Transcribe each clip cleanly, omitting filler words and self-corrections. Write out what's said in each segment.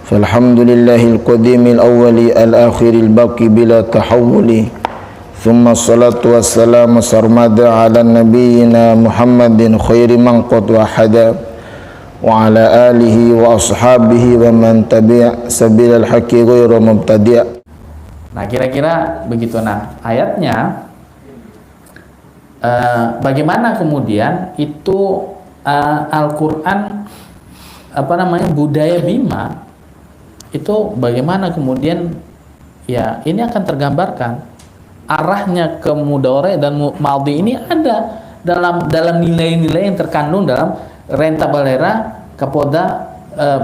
Falhamdulillahil qadimil awwali al-akhiril baqi bila tahawuli. Thumma salatu wassalamu sarmada ala nabiyyina Muhammadin khairi man qad wahada wa ala alihi wa ashabihi wa man tabi'a sabilal haqqi ghairu mubtadi'. Nah, kira-kira begitu. Nah, ayatnya bagaimana kemudian itu Al-Qur'an budaya Bima itu bagaimana kemudian ya ini akan tergambarkan arahnya ke mudhari dan madhi ini ada dalam nilai-nilai yang terkandung dalam renta balera kapoda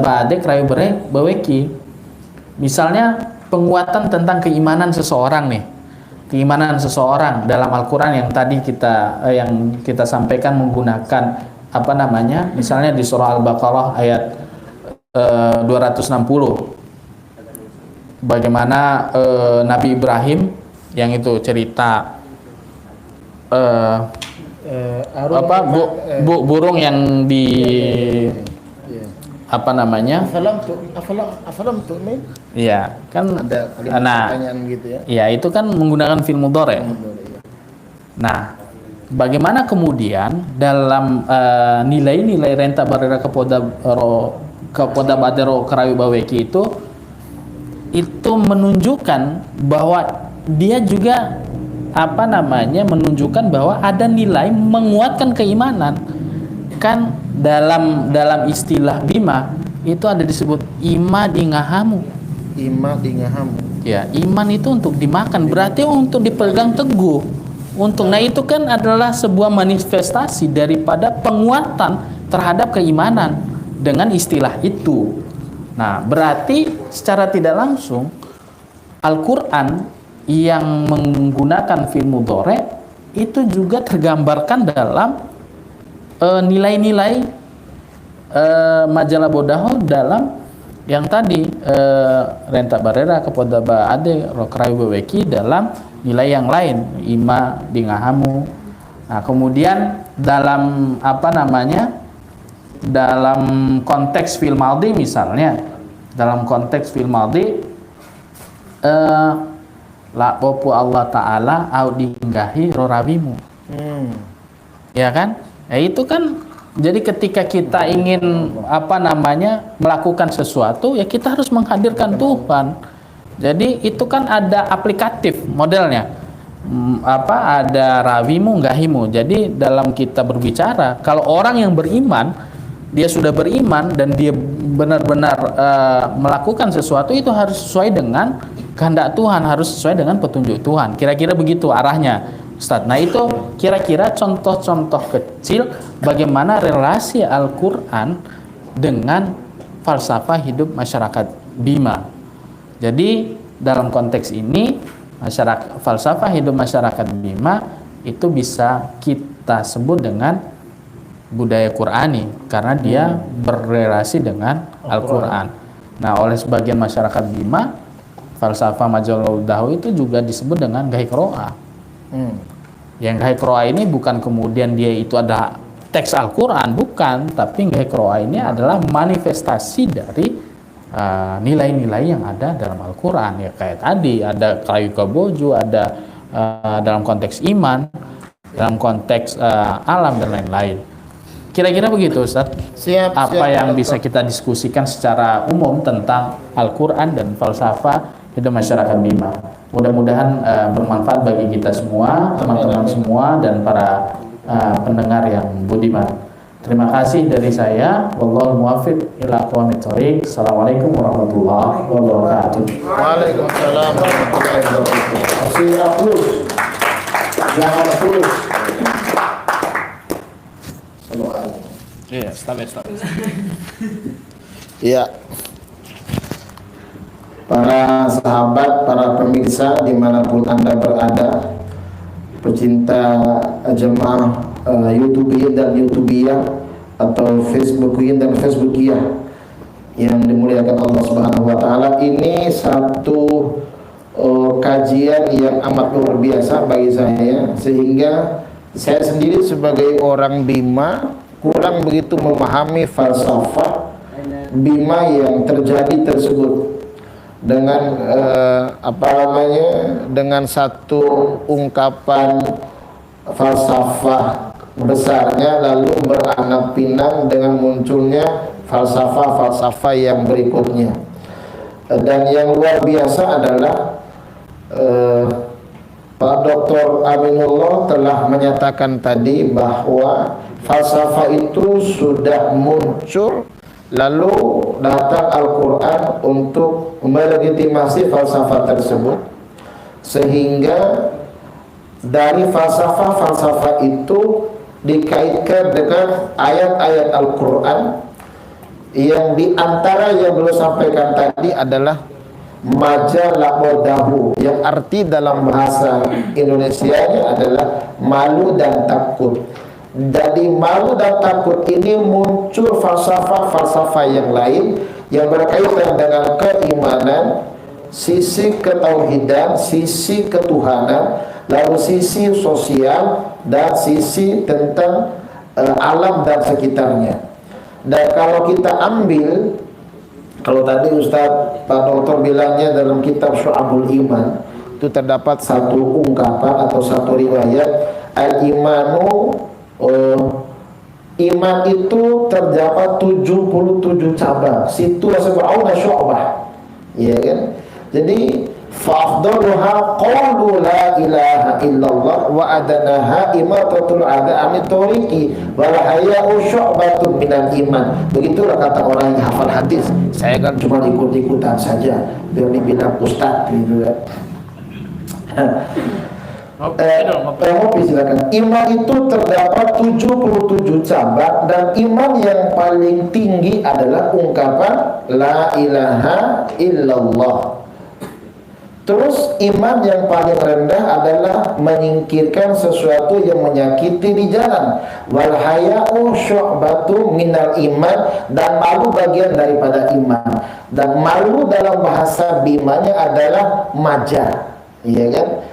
bade krayu baweki. Misalnya penguatan tentang keimanan seseorang nih, keimanan seseorang dalam Al-Quran yang tadi yang kita sampaikan menggunakan misalnya di surah Al-Baqarah ayat 260 bagaimana Nabi Ibrahim yang itu cerita burung yang di afalam tu'min. Iya, kan ada pertanyaan gitu ya. Iya, itu kan menggunakan fi'il mudhari. Nah, bagaimana kemudian dalam nilai-nilai renta barera kepoda badero karayu baweki itu menunjukkan bahwa dia juga menunjukkan bahwa ada nilai menguatkan keimanan. Kan dalam istilah Bima itu ada disebut ima dingahamu. Ya, iman itu untuk dimakan, berarti untuk dipegang teguh. Nah itu kan adalah sebuah manifestasi daripada penguatan terhadap keimanan dengan istilah itu. Nah, berarti secara tidak langsung Al-Qur'an yang menggunakan fi'il mudhari itu juga tergambarkan dalam nilai-nilai majalah bodaho dalam yang tadi renta barera kepada baade rokrawi baweki dalam nilai yang lain ima dingahamu. Nah, kemudian dalam dalam konteks fi'il madhi misalnya, dalam konteks fi'il madhi la popu Allah Ta'ala au dinggahi rorawimu. Ya kan? Itu kan jadi ketika kita ingin melakukan sesuatu ya kita harus menghadirkan Tuhan. Jadi itu kan ada aplikatif modelnya. Ada rawimu nggahimu. Jadi dalam kita berbicara, kalau orang yang beriman, dia sudah beriman dan dia benar-benar melakukan sesuatu itu harus sesuai dengan kehendak Tuhan, harus sesuai dengan petunjuk Tuhan. Kira-kira begitu arahnya, Ustaz. Nah, itu kira-kira contoh-contoh kecil bagaimana relasi Al-Qur'an dengan falsafah hidup masyarakat Bima. Jadi dalam konteks ini falsafah hidup masyarakat Bima itu bisa kita sebut dengan budaya Qur'ani karena dia berrelasi dengan Al-Qur'an. Nah, oleh sebagian masyarakat Bima, falsafah majalah bodaho itu juga disebut dengan gaikroa. Yang gaikroa ini bukan kemudian dia itu ada teks Al-Qur'an, bukan, tapi gaikroa ini adalah manifestasi dari nilai-nilai yang ada dalam Al-Qur'an. Ya kayak tadi ada kayu kaboju, ada dalam konteks iman, dalam konteks alam dan lain-lain. Kira-kira begitu, Ustaz. Siap, yang bisa kita diskusikan secara umum tentang Al-Qur'an dan falsafah hidup masyarakat Bima. Mudah-mudahan bermanfaat bagi kita semua, teman-teman semua dan para pendengar yang budiman. Terima kasih dari saya. Wallahul muwaffiq ila aqwamit thoriq. Assalamualaikum warahmatullahi wabarakatuh. Waalaikumsalam warahmatullahi wabarakatuh. Jangan tulus. Iya, stop. Iya. Para sahabat, para pemirsa dimanapun Anda berada, pecinta jemaah YouTubiyin dan YouTubiyah atau Facebookiyin dan Facebookiyah yang dimuliakan Allah Subhanahu wa taala, ini satu kajian yang amat luar biasa bagi saya, sehingga saya sendiri sebagai orang Bima kurang begitu memahami falsafah bima yang terjadi tersebut dengan dengan satu ungkapan falsafah besarnya, lalu beranak pinang dengan munculnya falsafah-falsafah yang berikutnya. Dan yang luar biasa adalah Pak Dr. Aminullah telah menyatakan tadi bahwa falsafah itu sudah muncul, lalu datang Al-Quran untuk melegitimasi falsafah tersebut, sehingga dari falsafah-falsafah itu dikaitkan dengan ayat-ayat Al-Quran, yang diantara yang belum sampaikan tadi adalah majalakodahu, yang arti dalam bahasa Indonesianya adalah malu dan takut. Jadi malu dan takut ini muncul falsafah-falsafah yang lain yang berkaitan dengan keimanan, sisi ketauhidan, sisi ketuhanan, lalu sisi sosial, dan sisi tentang alam dan sekitarnya. Dan kalau kita ambil, kalau tadi Ustaz Pak Dokter bilangnya dalam kitab Syu'abul Iman itu terdapat satu ungkapan atau satu riwayat, al-imanu, iman itu terdapat 77 cabang. Situ seba'una syu'bah, ya kan? Jadi fa'afdaluha qawlu la ilaha illallah wa adanaha imatatul ada amit tariqi wal haya'u syu'batun minal iman. Begitulah kata orang yang hafal hadis. Saya kan cuma ikut-ikutan saja biar dibilang ustaz gitu kan. Ngopi silakan. Iman itu terdapat 77 cabang, dan iman yang paling tinggi adalah ungkapan la ilaha illallah. Terus iman yang paling rendah adalah menyingkirkan sesuatu yang menyakiti di jalan. Wal haya'u syu'batu minal iman, dan malu bagian daripada iman. Dan malu dalam bahasa bimanya adalah maja, iya kan?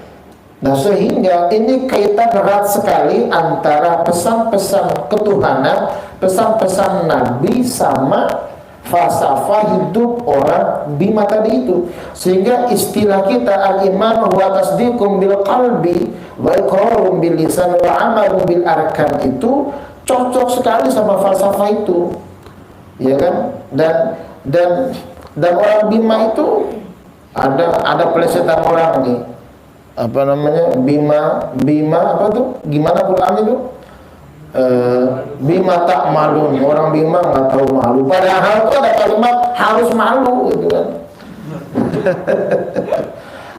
Nah, sehingga ini kaitan erat sekali antara pesan-pesan ketuhanan, pesan-pesan Nabi sama falsafah hidup orang bima tadi itu. Sehingga istilah kita al-iman huwa tasdiqum bil qalbi wa iqrarun bil lisan wa amalun bil arkan itu cocok sekali sama falsafah itu. Ya kan? Dan orang bima itu ada pelesetan orang nih. Apa namanya? Bima apa tuh? Gimana Quran itu? Bima tak malu, orang bima nggak tahu malu. Padahal itu ada kalimat harus malu gitu kan.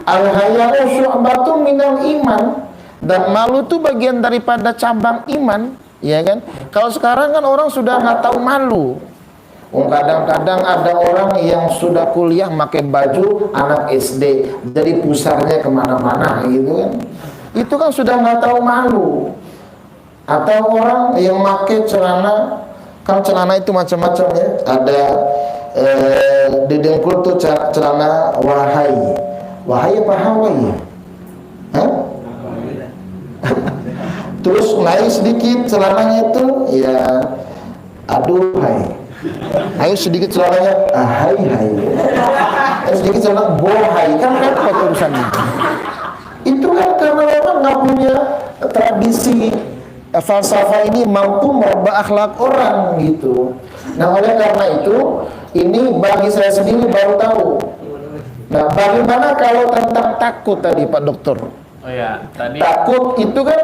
Al-haya'u syu'batun minal iman, dan malu itu bagian daripada cabang iman, ya kan? Kalau sekarang kan orang sudah nggak tahu malu. Kadang-kadang ada orang yang sudah kuliah pakai baju anak SD, jadi pusarnya kemana-mana gitu kan. Itu kan sudah nggak tahu malu. Atau orang yang pakai celana, kan celana itu macam-macam ya. Ada di dengkul tuh celana wahai apa Hawaii? Hah? Terus naik sedikit celananya itu ya aduhai. Ayo sedikit celananya hai. Sedikit celana bohai, kan repot urusannya. Itu kan karena memang nggak punya tradisi. Falsafah ini mampu merubah akhlak orang gitu. Nah, oleh karena itu ini bagi saya sendiri baru tahu. Nah, bagaimana kalau tentang takut tadi Pak Dokter? Oh ya, tadi takut itu kan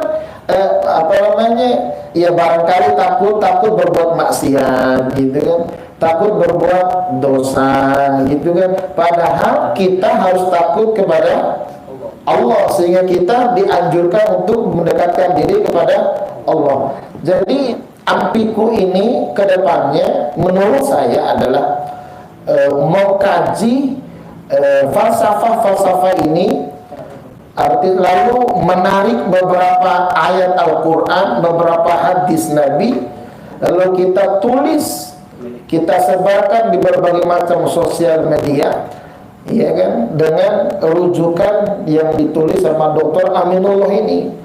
ya barangkali takut berbuat maksiat gitu kan, takut berbuat dosa gitu kan. Padahal kita harus takut kepada Allah, sehingga kita dianjurkan untuk mendekatkan diri kepada Allah. Jadi ampiku ini ke depannya menurut saya adalah mengkaji falsafah ini, lalu menarik beberapa ayat Al-Quran, beberapa hadis Nabi, lalu kita tulis, kita sebarkan di berbagai macam sosial media, ya kan, dengan rujukan yang ditulis sama Dr. Aminullah ini.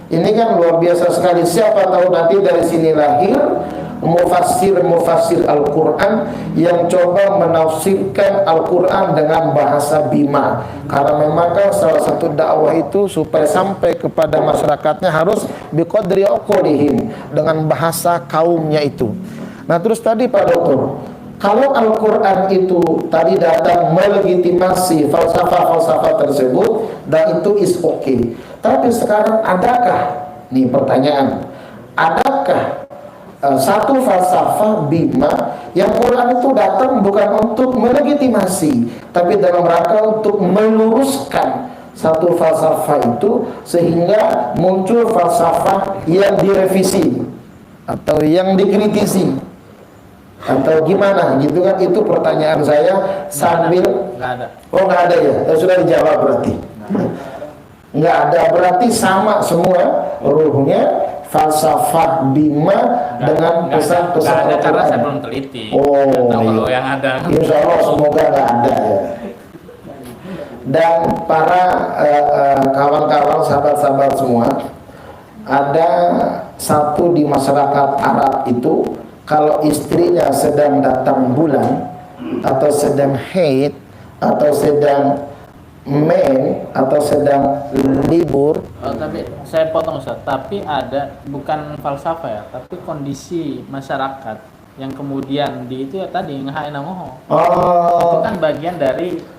Ini kan luar biasa sekali. Siapa tahu nanti dari sini lahir mufassir Al-Quran yang coba menafsirkan Al-Quran dengan bahasa Bima. Karena memang kan salah satu dakwah itu supaya sampai kepada masyarakatnya harus biqadri aqlihim, dengan bahasa kaumnya itu. Nah terus tadi Pak Dokter, kalau Al-Quran itu tadi datang melegitimasi falsafah-falsafah tersebut, dan itu is okay. Tapi sekarang adakah, nih pertanyaan, adakah satu falsafah Bima yang Quran itu datang bukan untuk melegitimasi, tapi dalam rangka untuk meluruskan satu falsafah itu, sehingga muncul falsafah yang direvisi atau yang dikritisi, atau gimana gitu kan? Itu pertanyaan saya sambil Nggak ada. Oh nggak ada ya? Sudah dijawab berarti. Nggak ada berarti sama semua ruhnya falsafah Bima dengan pesan-pesan Nggak ada, karena Al-Quran. saya belum teliti. Oh, Nggak tahu iya. kalau yang ada. Insya Allah semoga nggak ada ya. Dan para kawan-kawan sahabat-sahabat semua, ada satu di masyarakat Arab itu, kalau istrinya sedang datang bulan atau sedang haid atau sedang men atau sedang libur. Oh, tapi saya potong Ustaz, tapi ada bukan falsafah ya, tapi kondisi masyarakat yang kemudian di itu ya tadi ngahaina ngoho. Itu Oh, kan bagian dari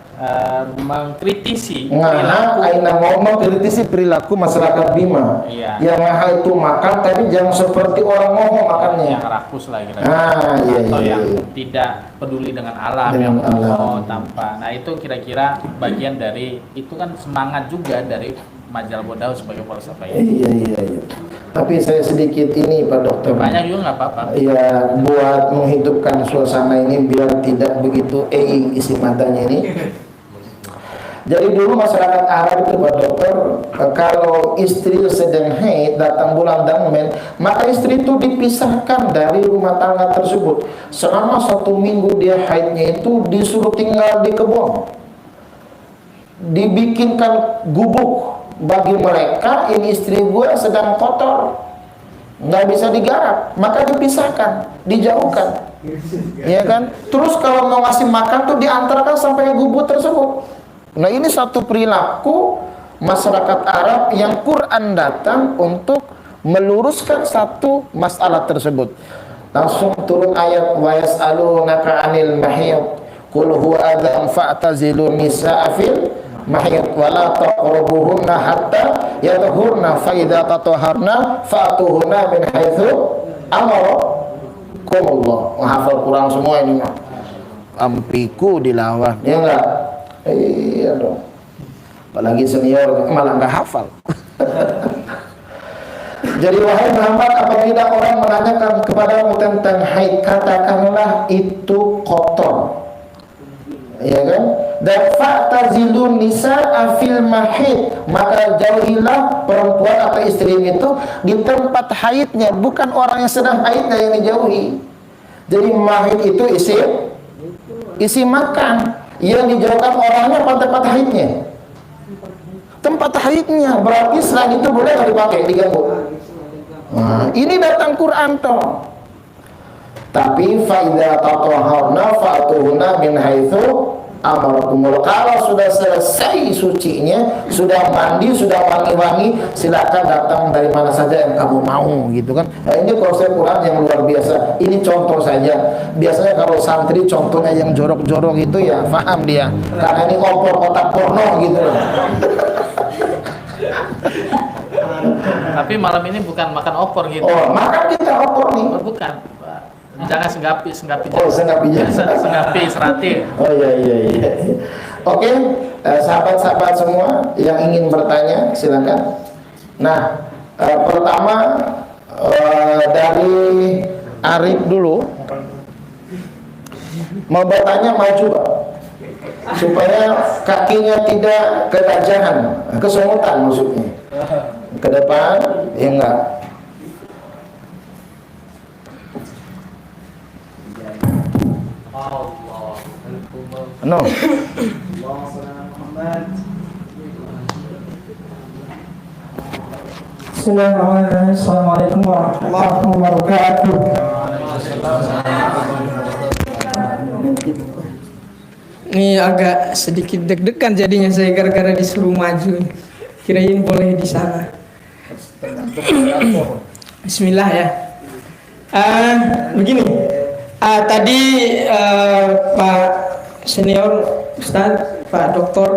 mengkritisi ngaha aina ngomong kritisi perilaku masyarakat Bima. Iya. Yang ngaha itu makan tapi jangan seperti orang ngomong makannya. yang rakus lah kira-kira. Ah, iya, Atau iya, yang iya. tidak peduli dengan alam, Dengan yang alam. mau tanpa. Nah itu kira-kira bagian dari itu kan semangat juga dari majalah Bodau sebagai falsafah ini. Iya, iya, iya. Tapi saya sedikit ini Pak Dokter. Banyak juga nggak apa-apa. Ya, buat menghidupkan suasana ini biar tidak begitu isi matanya ini. Jadi dulu masyarakat Arab itu Pak Dokter, kalau istri sedang haid, datang bulan dan men, maka istri itu dipisahkan dari rumah tangga tersebut. Selama 1 minggu dia haidnya itu disuruh tinggal di kebun. Dibikinkan gubuk bagi mereka, ini istri gue sedang kotor, nggak bisa digarap, maka dipisahkan, dijauhkan, ya kan? Terus kalau mau ngasih makan tuh diantarkan sampai gubuk tersebut. Nah ini satu perilaku masyarakat Arab yang Quran datang untuk meluruskan satu masalah tersebut. Langsung turun ayat wa yas'alunaka 'anil mahiyid qul huwa adzan fa'tazilun nisaa fil mahiyid wa la taqrabuhunna hatta yatahurna fa idza tatahharna fa'tuhunna min haitsu amarakumullah. Menghafal Quran semua ini mah. Ampiku dilawan. Ya enggak? Iya dong. Apalagi senior malah nggak hafal. Jadi wahai Muhammad, apabila orang menanyakan kepadamu tentang haid, katakanlah itu kotor, ya kan? Dan fa'tazilun nisa'a fil mahid, maka jauhilah perempuan atau istri itu di tempat haidnya, bukan orang yang sedang haidnya yang dijauhi. Jadi mahid itu isi makan. Yang dijauhkan orangnya pada tempat haidnya. Tempat haidnya, berarti selain itu boleh nggak dipakai, diganggu. Nah, ini datang Quran toh. Tapi faida tatahharna fa'tuhunna min haitsu amarakumullah. Kalau sudah selesai sucinya, sudah mandi, sudah wangi-wangi, silakan datang dari mana saja yang kamu mau, gitu kan. Nah, ini konsep Quran yang luar biasa. Ini contoh saja. Biasanya kalau santri contohnya yang jorok-jorok itu ya paham dia. Karena ini opor kotak porno gitu loh. Tapi malam ini bukan makan opor gitu. Oh, makan kita opor nih. Oh, bukan. Jangan senggapi. Oh, senggapi aja. Senggapi serati. Oh iya. Oke, sahabat-sahabat semua yang ingin bertanya silakan. Nah, pertama dari Arif dulu. Mau bertanya maju Pak, supaya kakinya tidak kegajahan, kesemutan maksudnya. Ke depan, ya enggak. No. Bismillahirrahmanirrahim. Assalamualaikum warahmatullahi wabarakatuh. Ini agak sedikit deg-degan jadinya saya gara-gara disuruh maju. Kirain boleh di sana. Bismillah ya. Begini. Tadi Pak Senior Ustadz, Pak Doktor,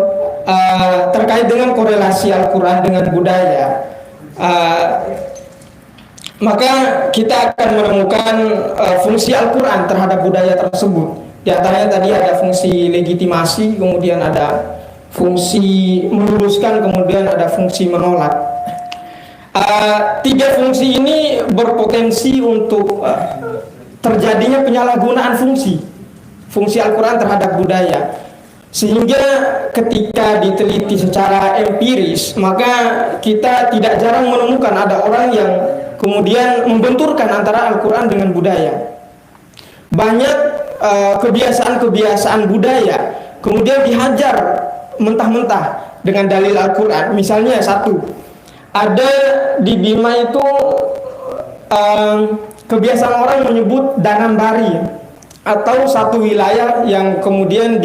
terkait dengan korelasi Al-Quran dengan budaya, maka kita akan menemukan fungsi Al-Quran terhadap budaya tersebut. Di antaranya tadi ada fungsi legitimasi, kemudian ada fungsi meluruskan, kemudian ada fungsi menolak. Tiga fungsi ini berpotensi untuk terjadinya penyalahgunaan fungsi Al-Quran terhadap budaya. Sehingga ketika diteliti secara empiris, maka kita tidak jarang menemukan ada orang yang kemudian membenturkan antara Al-Quran dengan budaya. Banyak kebiasaan-kebiasaan budaya kemudian dihajar mentah-mentah dengan dalil Al-Quran. Misalnya satu, ada di Bima itu kebiasaan orang menyebut Danambari atau satu wilayah yang kemudian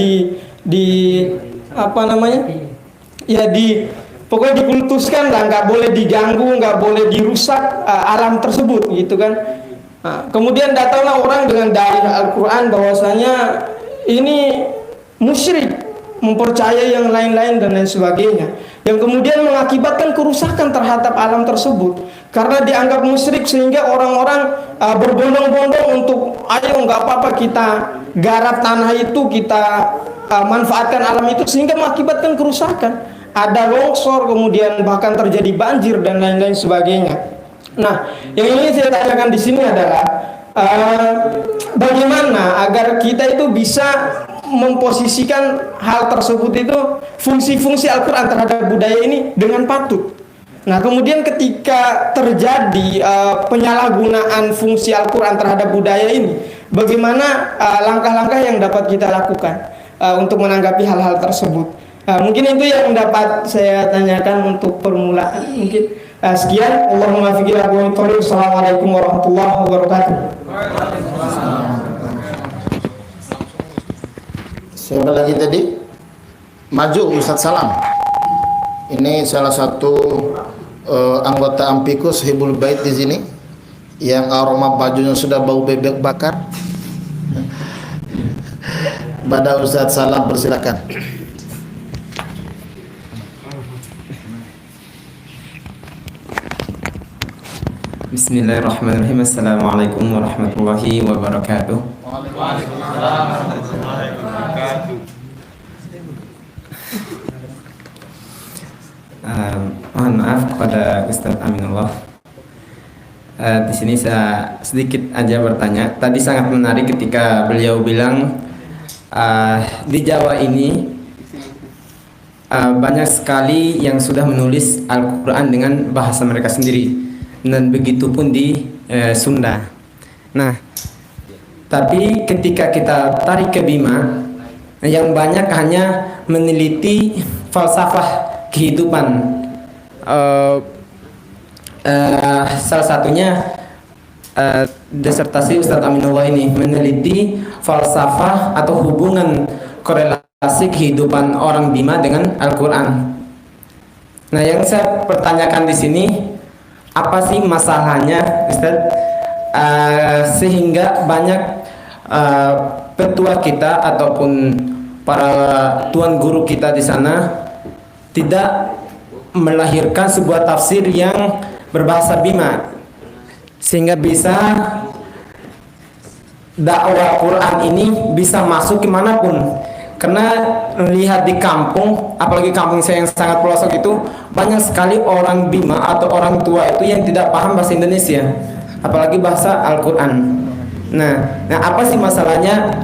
pokoknya dikultuskan lah, nggak boleh diganggu, nggak boleh dirusak alam tersebut gitu kan. Kemudian datanglah orang dengan dalil Al-Quran bahwasanya ini musyrik, mempercayai yang lain-lain dan lain sebagainya, yang kemudian mengakibatkan kerusakan terhadap alam tersebut karena dianggap musyrik, sehingga orang-orang berbondong-bondong untuk ayo nggak apa-apa kita garap tanah itu, kita manfaatkan alam itu, sehingga mengakibatkan kerusakan, ada longsor, kemudian bahkan terjadi banjir dan lain-lain sebagainya. Nah, yang ingin saya tanyakan di sini adalah bagaimana agar kita itu bisa memposisikan hal tersebut itu, fungsi-fungsi Al-Quran terhadap budaya ini dengan patut. Nah, kemudian ketika terjadi penyalahgunaan fungsi Al-Quran terhadap budaya ini, bagaimana langkah-langkah yang dapat kita lakukan untuk menanggapi hal-hal tersebut? Mungkin itu yang dapat saya tanyakan untuk permulaan. Mungkin sekian. Allahumma fiqhil aqwamit thoriq. Assalamualaikum warahmatullahi wabarakatuh. Siapa lagi tadi? Maju Ustadz Salam. Ini salah satu anggota Ampikus Hibul Bait di sini yang aroma bajunya sudah bau bebek bakar. Pada Ustadz Salam, persilakan. Bismillahirrahmanirrahim. Assalamualaikum warahmatullahi wabarakatuh. Mohon maaf kepada Ustadz Aminullah. Di sini saya sedikit aja bertanya. Tadi sangat menarik ketika beliau bilang di Jawa ini banyak sekali yang sudah menulis Al-Quran dengan bahasa mereka sendiri. Dan begitu pun di Sunda. Nah, tapi ketika kita tarik ke Bima, yang banyak hanya meneliti falsafah kehidupan. Salah satunya disertasi Ustadz Aminullah ini meneliti falsafah atau hubungan korelasi kehidupan orang Bima dengan Al-Quran. Nah, yang saya pertanyakan di sini, apa sih masalahnya, Ustaz, sehingga banyak petua kita ataupun para tuan guru kita di sana tidak melahirkan sebuah tafsir yang berbahasa Bima, sehingga bisa dakwah Quran ini bisa masuk kemanapun. Karena lihat di kampung, apalagi kampung saya yang sangat pelosok itu, banyak sekali orang Bima atau orang tua itu yang tidak paham bahasa Indonesia, apalagi bahasa Al-Quran. Nah, apa sih masalahnya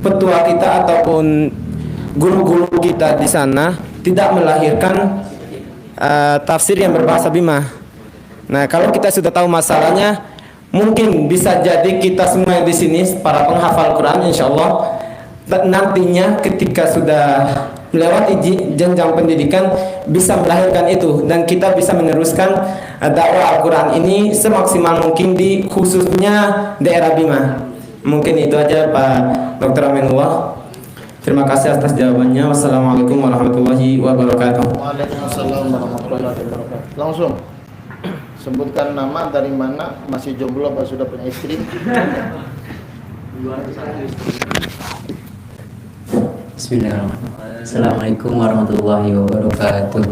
petua kita ataupun guru-guru kita di sana tidak melahirkan tafsir yang berbahasa Bima? Nah, kalau kita sudah tahu masalahnya, mungkin bisa jadi kita semua di sini para penghafal Quran, insya Allah nantinya ketika sudah melewati jenjang pendidikan bisa melahirkan itu, dan kita bisa meneruskan dakwah Al-Quran ini semaksimal mungkin di khususnya daerah Bima. Mungkin itu aja Pak Dr. Aminullah. Terima kasih atas jawabannya. Wassalamualaikum warahmatullahi wabarakatuh. Waalaikumsalam warahmatullahi wabarakatuh. Langsung sebutkan nama, dari mana, masih jomblo apa sudah punya istri? Bismillahirrahmanirrahim. Assalamualaikum warahmatullahi wabarakatuh.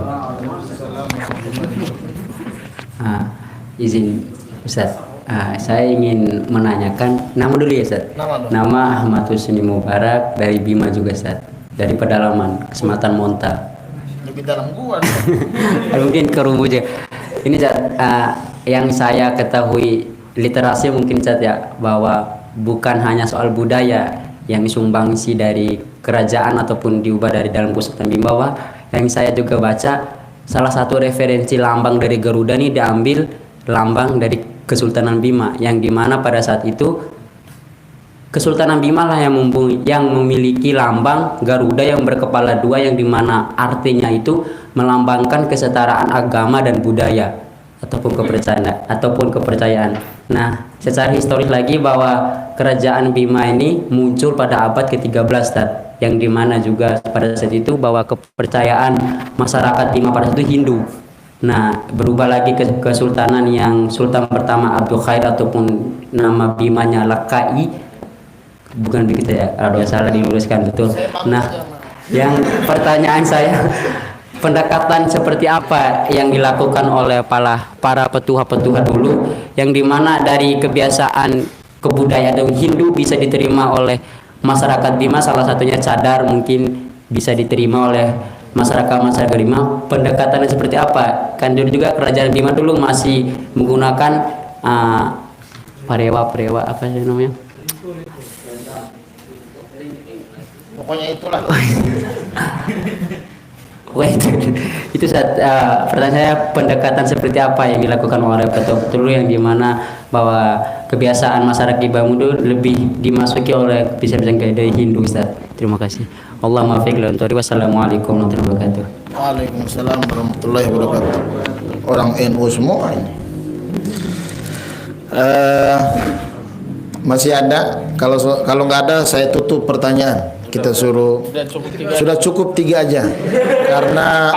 Izin Ustaz, saya ingin menanyakan nama dulu ya Ustaz. Nama Ahmad Husni Mubarak dari Bima juga Ustaz, dari pedalaman Kecamatan Monta. Lebih dalam gua. Mungkin ke Rumbuja. Ini Ustaz, yang saya ketahui literasi mungkin Ustaz ya, bahwa bukan hanya soal budaya yang disumbangsi dari kerajaan ataupun diubah dari dalam Kesultanan Bima, bahwa yang saya juga baca salah satu referensi lambang dari Garuda ini diambil lambang dari Kesultanan Bima, yang dimana pada saat itu Kesultanan Bima lah yang memiliki lambang Garuda yang berkepala dua, yang dimana artinya itu melambangkan kesetaraan agama dan budaya ataupun kepercayaan. Nah, secara historis lagi bahwa kerajaan Bima ini muncul pada abad ke-13 yang dimana juga pada saat itu bahwa kepercayaan masyarakat Bima pada saat itu Hindu. Nah, berubah lagi ke kesultanan yang Sultan pertama Abdul Khair ataupun nama Bimanya Lakai, bukan begitu ya, kalau salah diluruskan betul. Nah, yang pertanyaan saya, pendekatan seperti apa yang dilakukan oleh para petuah-petuah dulu, yang dimana dari kebiasaan kebudayaan Hindu bisa diterima oleh masyarakat Bima, salah satunya cadar mungkin bisa diterima oleh masyarakat Bima. Pendekatannya seperti apa? Kan dulu juga kerajaan Bima dulu masih menggunakan parewa apa sih namanya? Pokoknya itulah. Wah, itu saat pertanyaan saya, pendekatan seperti apa yang dilakukan oleh petuah yang dimana bahwa kebiasaan masyarakat Bima itu lebih dimasuki oleh kebiasaan dari Hindu Ustaz. Terima kasih. Allah muwaffiq li aqwamit thoriq. Wassalamualaikum warahmatullahi wabarakatuh. Waalaikumsalam warahmatullahi wabarakatuh. Orang NU semua ini. Masih ada? Kalau nggak ada, saya tutup pertanyaan. Kita suruh sudah cukup 3 aja, karena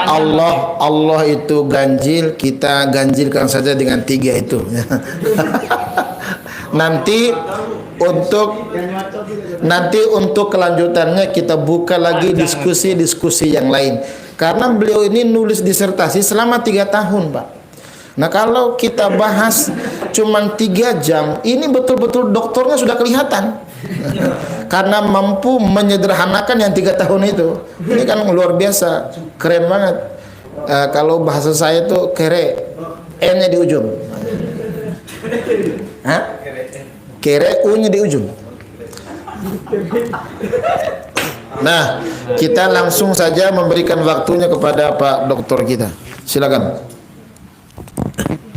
Allah itu ganjil, kita ganjilkan saja dengan 3 itu. Nanti untuk kelanjutannya kita buka lagi diskusi yang lain, karena beliau ini nulis disertasi selama 3 tahun Pak. Nah, kalau kita bahas cuman 3 jam, ini betul-betul doktornya sudah kelihatan. Karena mampu menyederhanakan yang 3 tahun itu. Ini kan luar biasa, keren banget. Kalau bahasa saya itu kere, N-nya di ujung. Hah? Kere, U-nya di ujung. Nah, kita langsung saja memberikan waktunya kepada Pak Doktor kita. Silakan.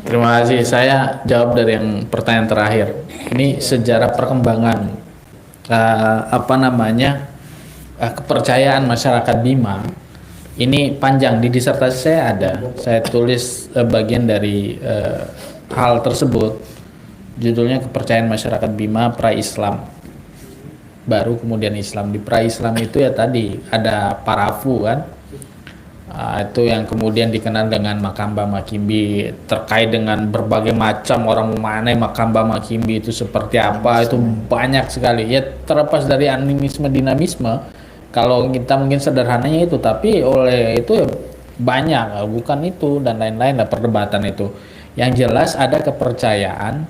Terima kasih. Saya jawab dari yang pertanyaan terakhir. Ini sejarah perkembangan kepercayaan masyarakat Bima. Ini panjang, di disertasi saya ada. Saya tulis bagian dari hal tersebut. Judulnya Kepercayaan Masyarakat Bima Pra-Islam. Baru kemudian Islam. Di pra-Islam itu ya tadi ada parafu kan. Itu yang kemudian dikenal dengan Makamba Makimbi, terkait dengan berbagai macam orang memanai Makamba Makimbi itu seperti apa, itu banyak sekali ya, terlepas dari animisme dinamisme. Kalau kita mungkin sederhananya itu, tapi oleh itu ya banyak, bukan itu dan lain-lain lah perdebatan itu. Yang jelas ada kepercayaan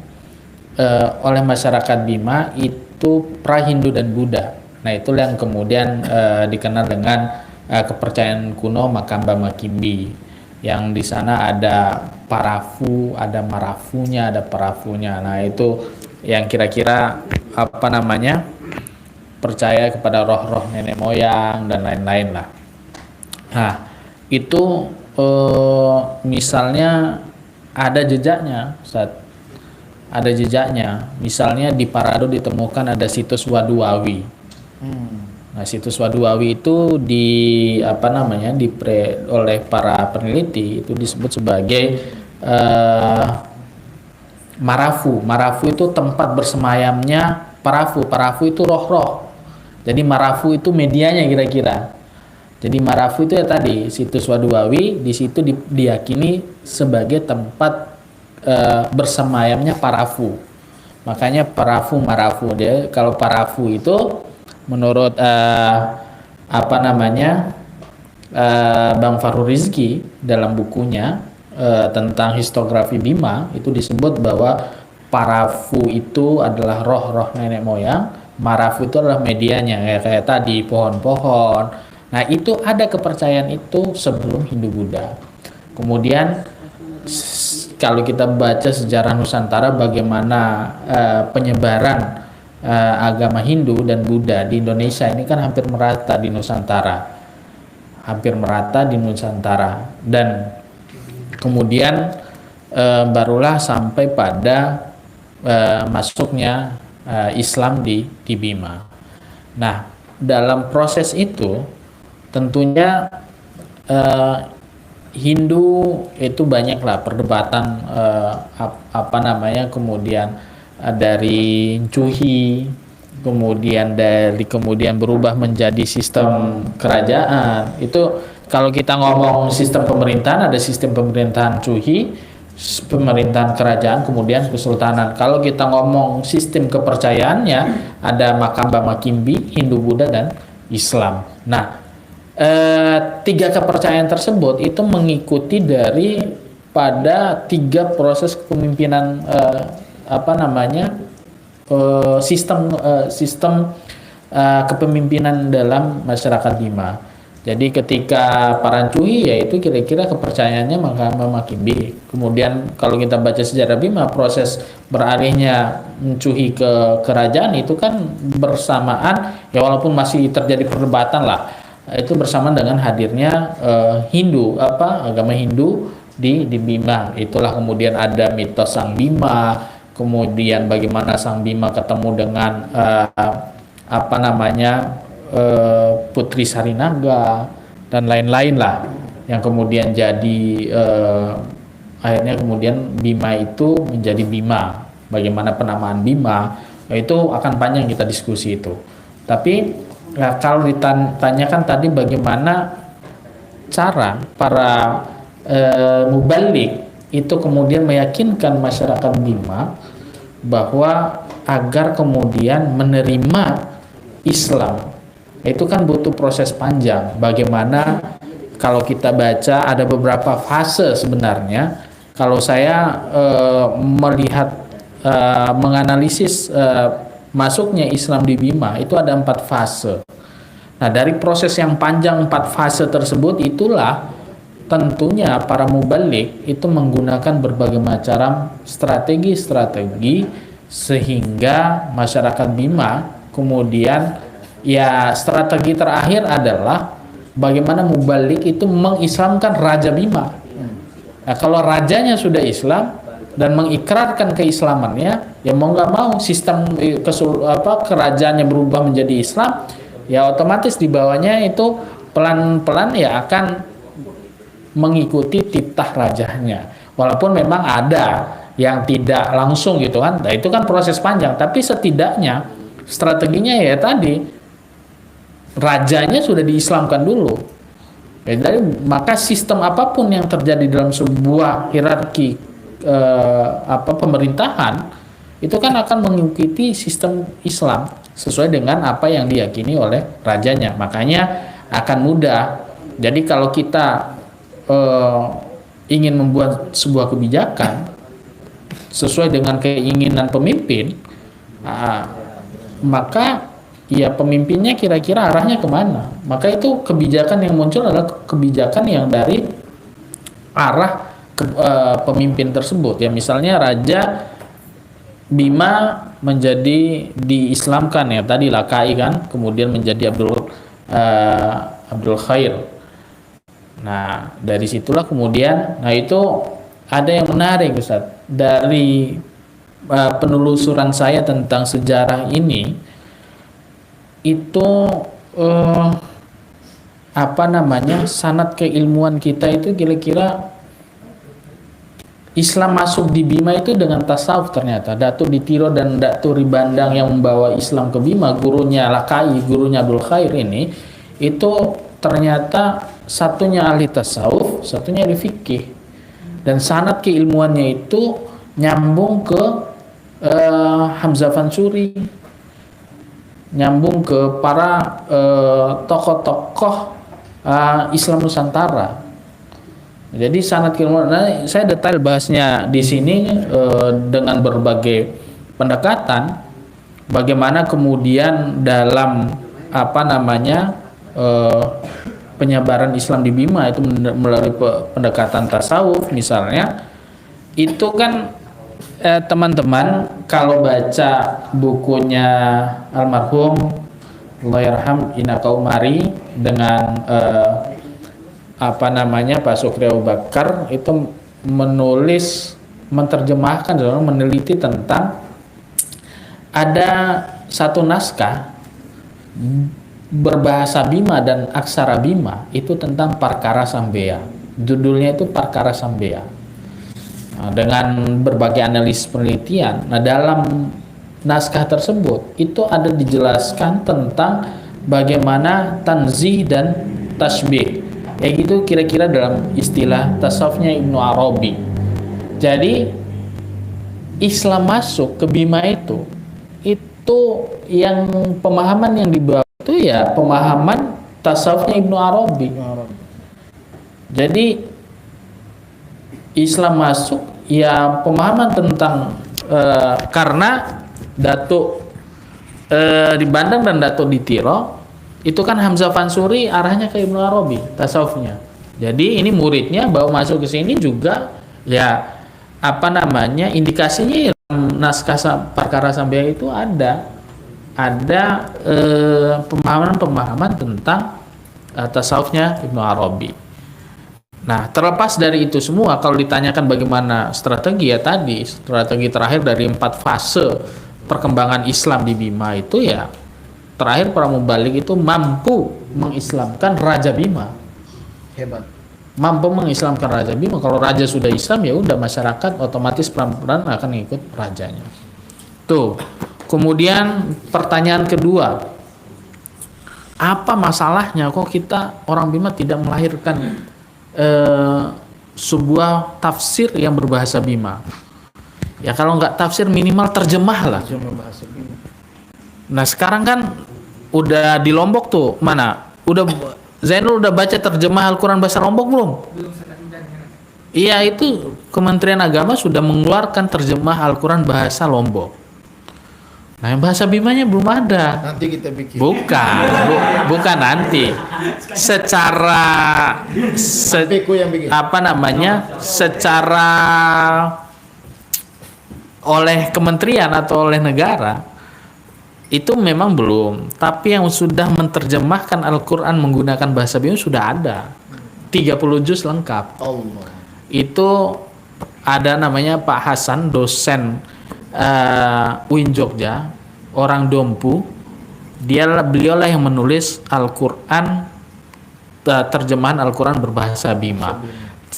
oleh masyarakat Bima itu pra-Hindu dan Buddha. Nah, itu yang kemudian dikenal dengan kepercayaan kuno Makamba Makimbi, yang di sana ada parafu, ada marafunya, ada parafunya. Nah, itu yang kira-kira percaya kepada roh-roh nenek moyang dan lain-lain lah. Nah, itu misalnya ada jejaknya, Ustaz. Ada jejaknya. Misalnya di Parado ditemukan ada situs Waduwawi. Nah, situs Waduwawi itu oleh para peneliti itu disebut sebagai marafu. Marafu itu tempat bersemayamnya parafu. Parafu itu roh-roh. Jadi marafu itu medianya kira-kira. Jadi marafu itu ya tadi situs Waduwawi, di situ diyakini sebagai tempat bersemayamnya parafu. Makanya parafu marafu. Dia kalau parafu itu menurut Bang Fahru Rizki dalam bukunya tentang histografi Bima itu disebut bahwa parafu itu adalah roh-roh nenek moyang, marafu itu adalah medianya kayak tadi pohon-pohon. Nah, itu ada kepercayaan itu sebelum Hindu Buddha. Kemudian kalau kita baca sejarah Nusantara bagaimana penyebaran agama Hindu dan Buddha di Indonesia ini kan hampir merata di Nusantara. Dan kemudian barulah sampai pada masuknya Islam di Bima. Nah, dalam proses itu tentunya Hindu itu banyaklah perdebatan kemudian dari Cuhi, kemudian berubah menjadi sistem kerajaan. Itu kalau kita ngomong sistem pemerintahan, ada sistem pemerintahan Cuhi, pemerintahan kerajaan, kemudian kesultanan. Kalau kita ngomong sistem kepercayaannya, ada Makamba Makimbi, Hindu Buddha dan Islam. Nah, tiga kepercayaan tersebut itu mengikuti dari pada tiga proses kepemimpinan sistem kepemimpinan dalam masyarakat Bima. Jadi ketika Parancuhi yaitu kira-kira kepercayaannya Makamba Makimbi. Kemudian kalau kita baca sejarah Bima, proses beralihnya Cuhi ke kerajaan itu kan bersamaan, ya walaupun masih terjadi perdebatan lah, itu bersamaan dengan hadirnya agama Hindu di Bima. Itulah kemudian ada mitos Sang Bima, kemudian bagaimana Sang Bima ketemu dengan Putri Sarinaga dan lain-lain lah, yang kemudian jadi akhirnya kemudian Bima itu menjadi Bima. Bagaimana penamaan Bima itu akan panjang kita diskusi itu. Tapi kalau ditanyakan tadi bagaimana cara para mubalik itu kemudian meyakinkan masyarakat Bima bahwa agar kemudian menerima Islam, itu kan butuh proses panjang. Bagaimana kalau kita baca ada beberapa fase sebenarnya. Kalau saya menganalisis masuknya Islam di Bima itu ada 4 fase. Nah, dari proses yang panjang 4 fase tersebut itulah tentunya para mubalik itu menggunakan berbagai macam strategi sehingga masyarakat Bima kemudian, ya strategi terakhir adalah bagaimana mubalik itu mengislamkan Raja Bima. Nah, kalau rajanya sudah Islam dan mengikrarkan keislamannya, ya mau nggak mau sistem kerajaannya berubah menjadi Islam, ya otomatis di bawahnya itu pelan-pelan ya akan mengikuti titah rajanya. Walaupun memang ada yang tidak langsung gitu kan, nah itu kan proses panjang, tapi setidaknya strateginya ya tadi rajanya sudah diislamkan dulu. Jadi maka sistem apapun yang terjadi dalam sebuah hierarki pemerintahan itu kan akan mengikuti sistem Islam sesuai dengan apa yang diyakini oleh rajanya. Makanya akan mudah. Jadi kalau kita ingin membuat sebuah kebijakan sesuai dengan keinginan pemimpin, maka ya pemimpinnya kira-kira arahnya kemana. Maka itu kebijakan yang muncul adalah kebijakan yang dari arah pemimpin tersebut. Ya misalnya Raja Bima menjadi diislamkan ya tadi Lakai kan, kemudian menjadi Abdul Khair. Nah dari situlah kemudian, nah itu ada yang menarik Ustaz dari penelusuran saya tentang sejarah ini. Itu eh, sanad keilmuan kita itu kira-kira Islam masuk di Bima itu dengan tasawuf ternyata. Datuk Ditiro dan Datuk Ribandang yang membawa Islam ke Bima, gurunya Lakai, gurunya Abdul Khair ini, itu ternyata satunya ahli tasawuf, satunya ahli fikih. Dan sanad keilmuannya itu nyambung ke Hamzah Fansuri, nyambung ke para tokoh-tokoh Islam Nusantara. Jadi sanad keilmuan. Nah, saya detail bahasnya di sini dengan berbagai pendekatan, bagaimana kemudian dalam penyebaran Islam di Bima itu melalui pendekatan tasawuf misalnya, itu kan teman-teman kalau baca bukunya almarhum Allahyarham Inaka Umari dengan Pak Sukri Abu Bakar itu menerjemahkan, meneliti tentang ada satu naskah berbahasa Bima dan aksara Bima itu tentang Parkara Sambea. Judulnya itu Parkara Sambea. Nah, dengan berbagai analisis penelitian, nah dalam naskah tersebut itu ada dijelaskan tentang bagaimana tanzih dan tasbih. Kayak gitu kira-kira dalam istilah tasawufnya Ibnu Arabi. Jadi Islam masuk ke Bima itu yang pemahaman yang dibawa itu ya pemahaman tasawufnya Ibnu Arabi. Jadi Islam masuk ya pemahaman tentang karena Datuk di Bandung dan Datuk di Tiro itu kan Hamzah Fansuri arahnya ke Ibnu Arabi tasawufnya. Jadi ini muridnya bawa masuk ke sini juga ya indikasinya dalam naskah Parkara Sambea itu ada pemahaman tentang tasawufnya Ibnu Arabi. Nah, terlepas dari itu semua, kalau ditanyakan bagaimana strategi ya tadi, strategi terakhir dari 4 fase perkembangan Islam di Bima itu ya terakhir para mubalik itu mampu mengislamkan Raja Bima. Hebat. Mampu mengislamkan Raja Bima. Kalau raja sudah Islam ya udah masyarakat otomatis pelan-pelan akan ikut rajanya. Tuh. Kemudian pertanyaan kedua, apa masalahnya kok kita orang Bima tidak melahirkan sebuah tafsir yang berbahasa Bima? Ya kalau nggak tafsir minimal terjemah lah. Nah sekarang kan udah di Lombok tuh mana? Zainul udah baca terjemah Al-Quran bahasa Lombok belum? Iya itu Kementerian Agama sudah mengeluarkan terjemah Al-Quran bahasa Lombok. Nah yang bahasa Bimanya belum ada. Nanti kita bikin. Bukan nanti. Secara secara oleh kementerian atau oleh negara itu memang belum, tapi yang sudah menerjemahkan Al-Quran menggunakan bahasa Bima sudah ada 30 juz lengkap. Allah. Itu ada namanya Pak Hasan, dosen UIN Jogja, orang Dompu. Beliaulah yang menulis Al-Quran, terjemahan Al-Quran berbahasa Bima.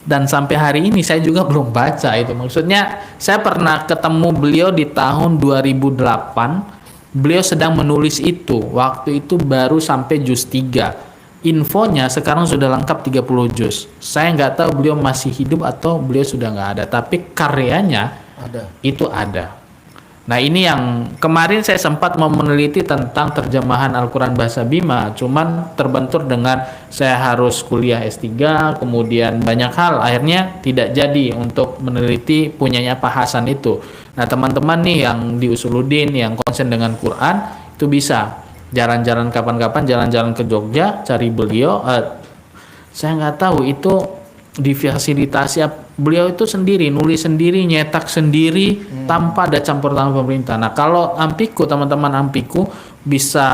Dan sampai hari ini saya juga belum baca itu. Maksudnya saya pernah ketemu beliau di tahun 2008. Beliau sedang menulis itu. Waktu itu baru sampai juz 3. Infonya sekarang sudah lengkap 30 juz. Saya nggak tahu beliau masih hidup atau beliau sudah nggak ada. Tapi karyanya itu ada. Nah ini yang kemarin saya sempat mau meneliti tentang terjemahan Al-Quran bahasa Bima. Cuman terbentur dengan saya harus kuliah S3. Kemudian banyak hal. Akhirnya tidak jadi untuk meneliti punyanya Pak Hasan itu. Nah teman-teman nih yang di Usuluddin yang konsen dengan Quran itu bisa jalan-jalan kapan-kapan jalan-jalan ke Jogja cari beliau. Saya nggak tahu itu difasilitasi beliau itu sendiri nulis sendiri nyetak sendiri tanpa ada campur tangan pemerintah. Nah kalau Ampiku teman-teman Ampiku bisa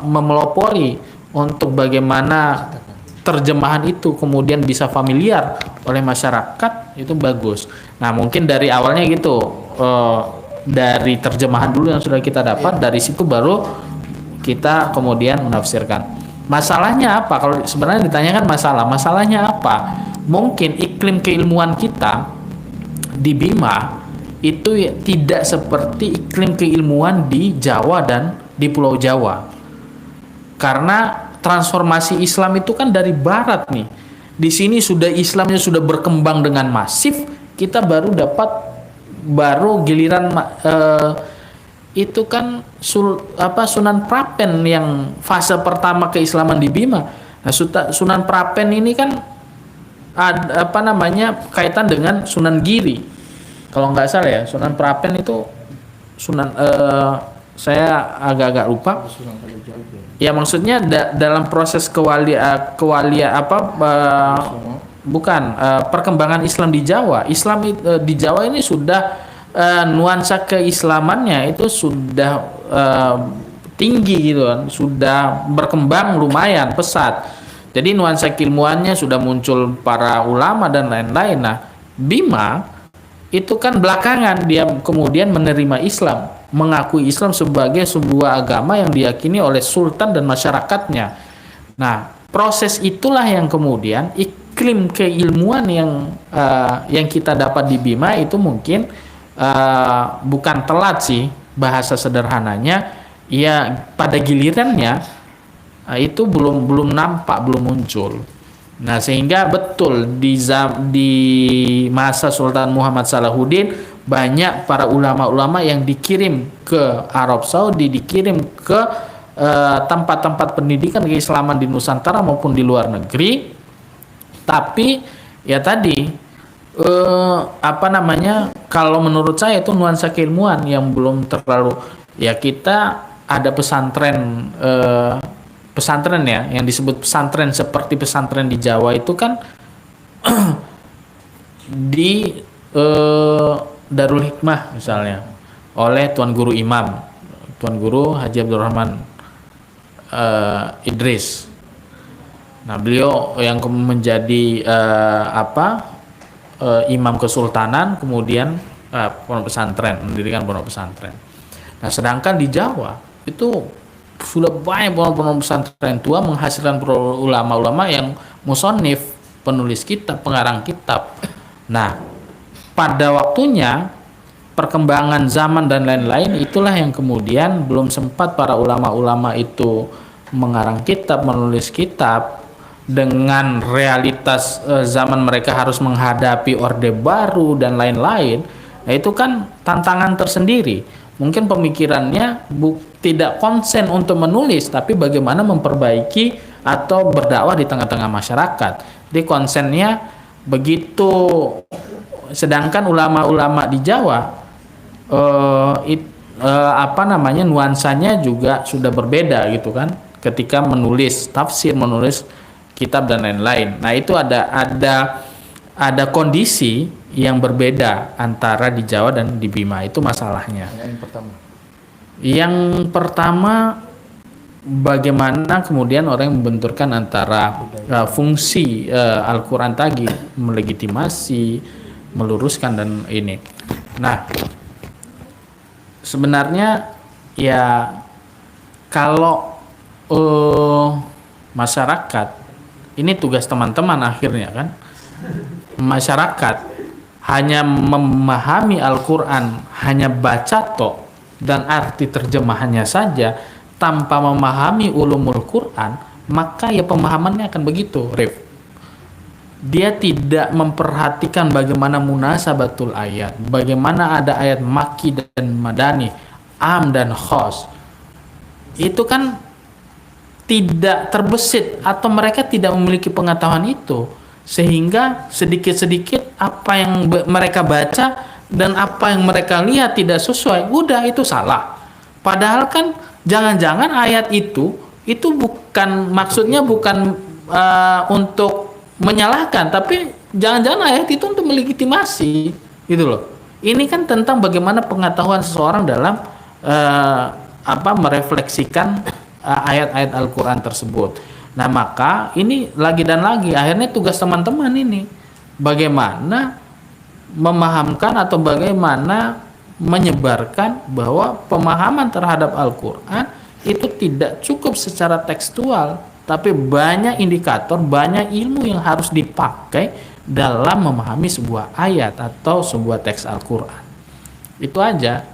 memelopori untuk bagaimana terjemahan itu kemudian bisa familiar oleh masyarakat itu bagus. Nah mungkin dari awalnya gitu dari terjemahan dulu yang sudah kita dapat dari situ baru kita kemudian menafsirkan. Masalahnya apa? Kalau sebenarnya ditanyakan masalahnya apa? Mungkin iklim keilmuan kita di Bima itu tidak seperti iklim keilmuan di Jawa dan di Pulau Jawa. Karena transformasi Islam itu kan dari barat nih. Di sini sudah Islamnya sudah berkembang dengan masif, kita baru giliran itu kan Sunan Prapen yang fase pertama keislaman di Bima. Nah, Sunan Prapen ini kan ada kaitan dengan Sunan Giri. Kalau nggak salah ya, Sunan Prapen itu saya agak-agak lupa. Ya maksudnya dalam proses perkembangan Islam di Jawa. Di Jawa ini sudah nuansa keislamannya itu sudah tinggi gitu kan, sudah berkembang lumayan pesat. Jadi nuansa keilmuannya sudah muncul para ulama dan lain-lain. Nah, Bima itu kan belakangan dia kemudian menerima Islam, mengakui Islam sebagai sebuah agama yang diyakini oleh sultan dan masyarakatnya. Nah, proses itulah yang kemudian iklim keilmuan yang kita dapat di Bima itu mungkin bukan telat sih, bahasa sederhananya ya pada gilirannya itu belum nampak, belum muncul. Nah, sehingga betul di masa Sultan Muhammad Salahuddin banyak para ulama-ulama yang dikirim ke Arab Saudi, dikirim ke tempat-tempat pendidikan keislaman di Nusantara maupun di luar negeri. Tapi ya tadi kalau menurut saya itu nuansa keilmuan yang belum terlalu, ya kita ada pesantren ya yang disebut pesantren seperti pesantren di Jawa itu kan di Darul Hikmah misalnya oleh Tuan Guru Haji Abdurrahman Idris. Nah, beliau yang menjadi imam kesultanan, kemudian mendirikan pondok pesantren. Nah, sedangkan di Jawa itu sudah banyak pondok pesantren tua menghasilkan ulama-ulama yang musonif, penulis kitab, pengarang kitab. Nah, pada waktunya perkembangan zaman dan lain-lain itulah yang kemudian belum sempat para ulama-ulama itu mengarang kitab, menulis kitab. Dengan realitas zaman mereka harus menghadapi orde baru dan lain-lain. Nah, itu kan tantangan tersendiri. Mungkin pemikirannya tidak konsen untuk menulis, tapi bagaimana memperbaiki atau berdakwah di tengah-tengah masyarakat. Jadi konsennya begitu. Sedangkan ulama-ulama di Jawa nuansanya juga sudah berbeda gitu kan. Ketika menulis tafsir, menulis kitab dan lain-lain. Nah, itu ada kondisi yang berbeda antara di Jawa dan di Bima, itu masalahnya. Yang pertama bagaimana kemudian orang membenturkan antara fungsi Al-Quran tadi, melegitimasi, meluruskan dan ini. Nah, sebenarnya ya kalau masyarakat, ini tugas teman-teman akhirnya kan, masyarakat hanya memahami Al-Quran, hanya baca tok dan arti terjemahannya saja tanpa memahami ulumul Quran, maka ya pemahamannya akan begitu, Rif. Dia tidak memperhatikan bagaimana munasabatul ayat, bagaimana ada ayat Makki dan Madani, am dan khos. Itu kan tidak terbesit atau mereka tidak memiliki pengetahuan itu, sehingga sedikit-sedikit apa yang mereka baca dan apa yang mereka lihat tidak sesuai, udah itu salah. Padahal kan jangan-jangan ayat itu bukan maksudnya bukan untuk menyalahkan, tapi jangan-jangan ayat itu untuk melegitimasi gitu loh. Ini kan tentang bagaimana pengetahuan seseorang dalam merefleksikan ayat-ayat Al-Quran tersebut. Nah, maka ini lagi dan lagi akhirnya tugas teman-teman ini bagaimana memahamkan atau bagaimana menyebarkan bahwa pemahaman terhadap Al-Quran itu tidak cukup secara tekstual, tapi banyak indikator, banyak ilmu yang harus dipakai dalam memahami sebuah ayat atau sebuah teks Al-Quran. Itu aja.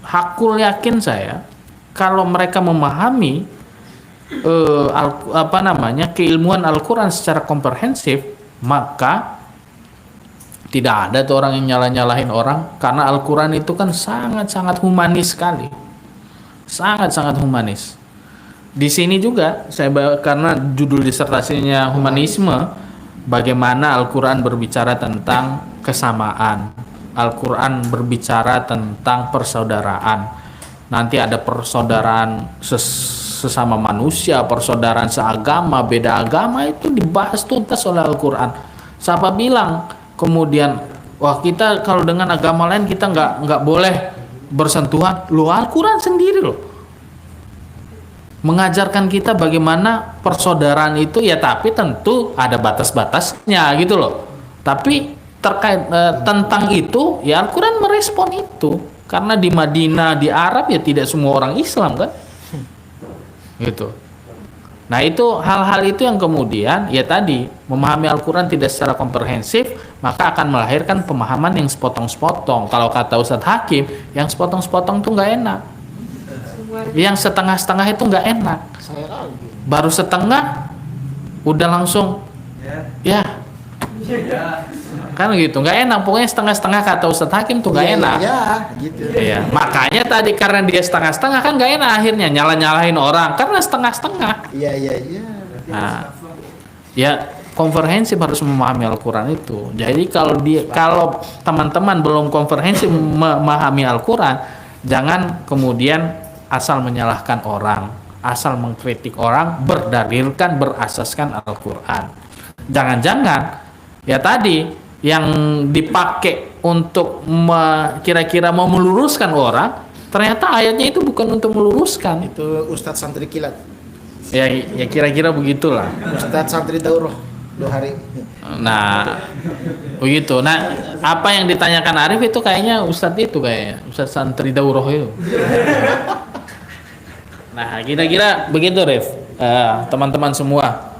Hakul yakin saya, kalau mereka memahami keilmuan Al-Quran secara komprehensif, maka tidak ada tuh orang yang nyalah-nyalahin orang, karena Al-Quran itu kan sangat-sangat humanis sekali, sangat-sangat humanis. Di sini juga karena judul disertasinya humanisme, bagaimana Al-Quran berbicara tentang kesamaan, Al-Quran berbicara tentang persaudaraan. Nanti ada persaudaraan sesama manusia, persaudaraan seagama, beda agama, itu dibahas tuntas oleh Al-Quran. Siapa bilang kemudian, wah kita kalau dengan agama lain kita nggak boleh bersentuhan? Loh, Al-Quran sendiri loh mengajarkan kita bagaimana persaudaraan itu, ya tapi tentu ada batas-batasnya gitu loh. Tapi terkait tentang itu, ya Al-Quran merespon itu, karena di Madinah, di Arab ya tidak semua orang Islam kan, gitu. Nah itu hal-hal itu yang kemudian ya tadi, memahami Al-Quran tidak secara komprehensif, maka akan melahirkan pemahaman yang sepotong-sepotong. Kalau kata Ustadz Hakim, yang sepotong-sepotong itu nggak enak, yang setengah-setengah itu nggak enak. Baru setengah udah langsung ya kan gitu, nggak enak. Pokoknya setengah-setengah kata Ustadz Hakim tuh nggak enak. Iya, makanya tadi karena dia setengah-setengah kan nggak enak, akhirnya nyala-nyalahin orang karena setengah-setengah. Iya. Nah, ya komprehensif harus memahami Al-Quran itu. Jadi kalau teman-teman belum komprehensif memahami Al-Quran, jangan kemudian asal menyalahkan orang, asal mengkritik orang berdalilkan, berasaskan Al-Quran. Jangan-jangan ya tadi yang dipakai untuk kira-kira mau meluruskan orang, ternyata ayatnya itu bukan untuk meluruskan. Itu Ustadz Santri Kilat. Ya kira-kira begitulah. Ustadz Santri Daurah 2 hari. Nah, begitu. Nah, apa yang ditanyakan Arif itu kayaknya Ustadz itu, kayaknya Ustadz Santri Daurah itu. Nah, kira-kira begitu, Rif. Teman-teman semua.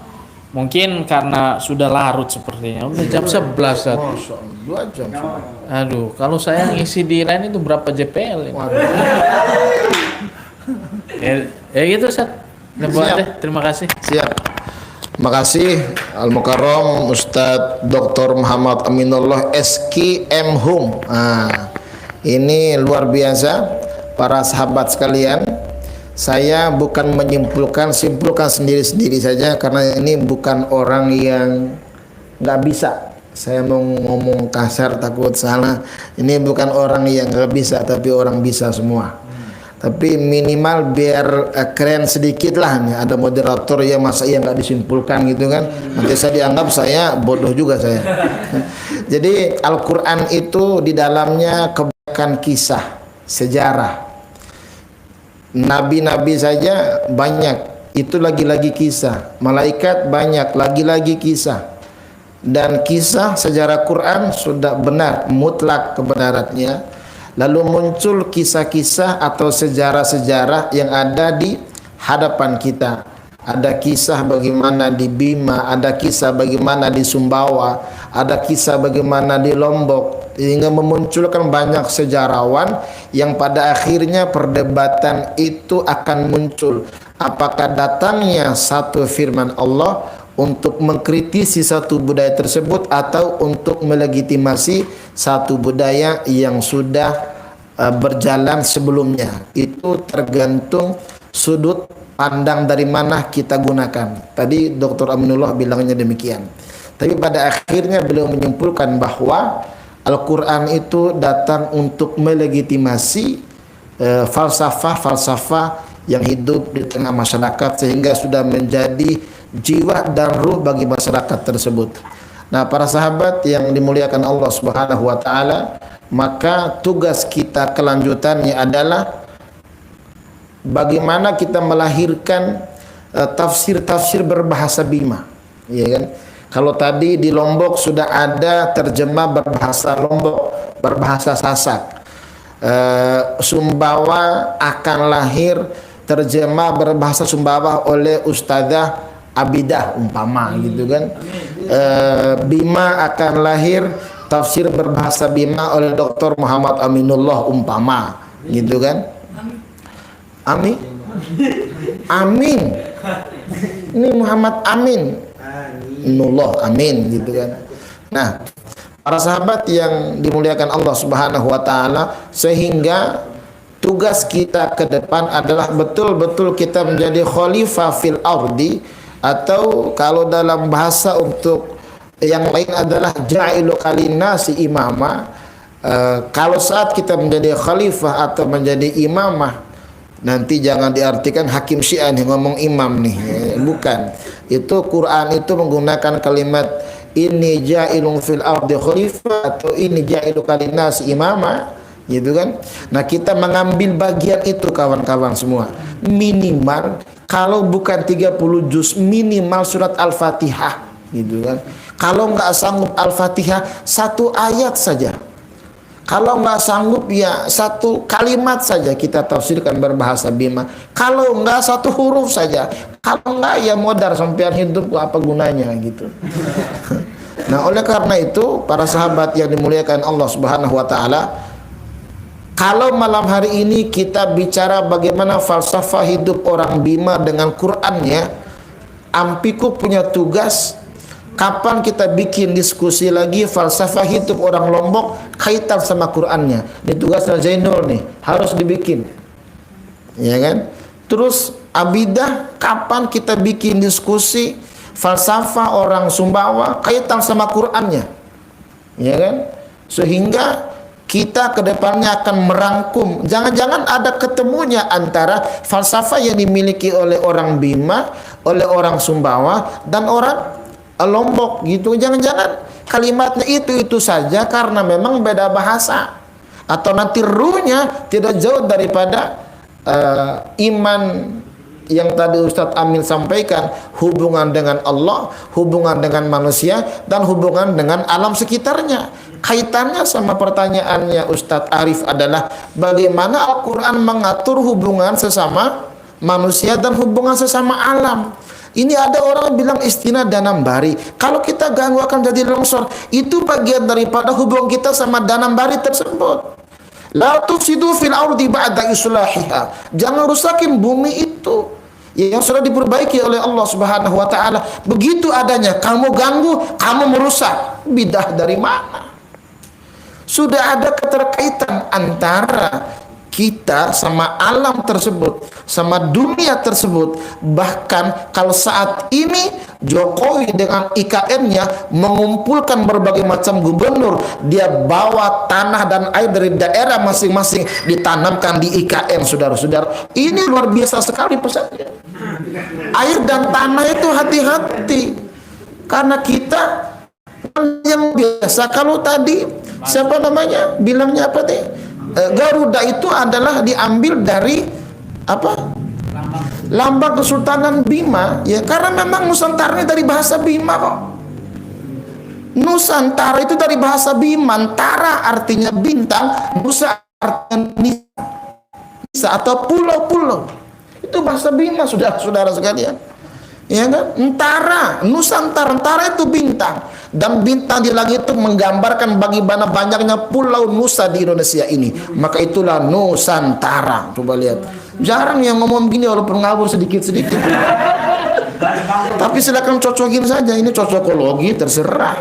Mungkin karena sudah larut sepertinya. Udah jam 11. 2 jam. Aduh, kalau saya ngisi di lain itu berapa JPL? Ya gitu, Ustaz. Terima kasih. Siap. Terima kasih Al-Mukarram Ustadz Dr. Muhammad Aminullah SKM Hum. Ini luar biasa para sahabat sekalian. Saya bukan simpulkan sendiri-sendiri saja, karena ini bukan orang yang nggak bisa. Saya mau ngomong kasar takut salah. Ini bukan orang yang nggak bisa, tapi orang bisa semua. Tapi minimal biar keren sedikit lah nih. Ada moderator yang masa yang nggak disimpulkan gitu kan. Nanti saya dianggap saya bodoh juga saya. Jadi Al-Quran itu di dalamnya kebanyakan kisah, sejarah. Nabi-nabi saja banyak, itu lagi-lagi kisah. Malaikat banyak, lagi-lagi kisah. Dan kisah sejarah Quran sudah benar, mutlak kebenarannya. Lalu muncul kisah-kisah atau sejarah-sejarah yang ada di hadapan kita. Ada kisah bagaimana di Bima, ada kisah bagaimana di Sumbawa, ada kisah bagaimana di Lombok, hingga memunculkan banyak sejarawan yang pada akhirnya perdebatan itu akan muncul. Apakah datangnya satu firman Allah untuk mengkritisi satu budaya tersebut, atau untuk melegitimasi satu budaya yang sudah berjalan sebelumnya. Itu tergantung sudut pandang dari mana kita gunakan. Tadi Dr. Aminullah bilangnya demikian. Tapi pada akhirnya beliau menyimpulkan bahwa Al-Quran itu datang untuk melegitimasi falsafah-falsafah yang hidup di tengah masyarakat, sehingga sudah menjadi jiwa dan ruh bagi masyarakat tersebut. Nah, para sahabat yang dimuliakan Allah Subhanahu wa taala, maka tugas kita kelanjutannya adalah bagaimana kita melahirkan tafsir-tafsir berbahasa Bima, ya kan? Kalau tadi di Lombok sudah ada terjemah berbahasa Lombok, berbahasa Sasak. Sumbawa akan lahir terjemah berbahasa Sumbawa oleh Ustazah Abidah umpama gitu kan. Bima akan lahir tafsir berbahasa Bima oleh Dr. Muhammad Aminullah umpama gitu kan. Amin. Amin. Ini Muhammad Amin. Nullah Amin gitu kan. Nah, para sahabat yang dimuliakan Allah Subhanahu wa taala, sehingga tugas kita ke depan adalah betul-betul kita menjadi khalifah fil ardi, atau kalau dalam bahasa untuk yang lain adalah ja'ilu kalinasi imama. Kalau saat kita menjadi khalifah atau menjadi imamah, nanti jangan diartikan hakim syiah nih ngomong imam nih, bukan. Itu Quran itu menggunakan kalimat ini ja'ilun fil ardi khalifah atau ini ja'ilu kalinasi imama gitu kan. Nah, kita mengambil bagian itu kawan-kawan semua. Minimal kalau bukan 30 juz, minimal surat Al-Fatihah gitu kan. Kalau nggak sanggup Al-Fatihah, 1 ayat saja. Kalau nggak sanggup ya 1 kalimat saja kita tafsirkan berbahasa Bima. Kalau nggak 1 huruf saja. Kalau nggak ya modar sampean hidup apa gunanya gitu. Nah, oleh karena itu para sahabat yang dimuliakan Allah Subhanahu wa taala, kalau malam hari ini kita bicara bagaimana falsafah hidup orang Bima dengan Qur'annya, Ampiku punya tugas. Kapan kita bikin diskusi lagi falsafah hidup orang Lombok kaitan sama Qur'annya? Ini tugasnya Zainul nih, harus dibikin. Ya kan? Terus Abidah, kapan kita bikin diskusi falsafah orang Sumbawa kaitan sama Qur'annya? Ya kan? Sehingga kita kedepannya akan merangkum. Jangan-jangan ada ketemunya antara falsafah yang dimiliki oleh orang Bima, oleh orang Sumbawa, dan orang Lombok gitu. Jangan-jangan kalimatnya itu saja karena memang beda bahasa, atau nanti ruhnya tidak jauh daripada iman yang tadi Ustadz Amin sampaikan, hubungan dengan Allah, hubungan dengan manusia, dan hubungan dengan alam sekitarnya. Kaitannya sama pertanyaannya Ustadz Arif adalah bagaimana Al-Quran mengatur hubungan sesama manusia dan hubungan sesama alam. Ini ada orang bilang istina danambari. Kalau kita ganggu akan jadi longsor. Itu bagian daripada hubungan kita sama danambari tersebut. La tufsidu fil ardi ba'da islahiha. Jangan rusakin bumi itu yang sudah diperbaiki oleh Allah Subhanahu wa taala. Begitu adanya kamu ganggu, kamu merusak. Bidah dari mana? Sudah ada keterkaitan antara kita sama alam tersebut, sama dunia tersebut. Bahkan kalau saat ini Jokowi dengan IKN-nya mengumpulkan berbagai macam gubernur, dia bawa tanah dan air dari daerah masing-masing ditanamkan di IKN, saudara-saudara. Ini luar biasa sekali pesannya. Air dan tanah itu hati-hati, karena kita yang biasa. Kalau tadi siapa namanya bilangnya apa teh, Garuda itu adalah diambil dari apa, lambang Kesultanan Bima, ya, karena memang Nusantara ini dari bahasa Bima kok. Nusantara itu dari bahasa Bima. Antara artinya bintang, Nusa artinya nisa atau pulau-pulau. Itu bahasa Bima, saudara-saudara sekalian. Ya kan? Antara, Nusantara, antara itu bintang, dan bintang di langit itu menggambarkan bagaimana banyaknya pulau Nusa di Indonesia ini. Maka itulah Nusantara. Coba lihat, jarang yang ngomong gini walaupun ngawur sedikit-sedikit. Tapi silakan cocokin saja, ini cocokologi terserah.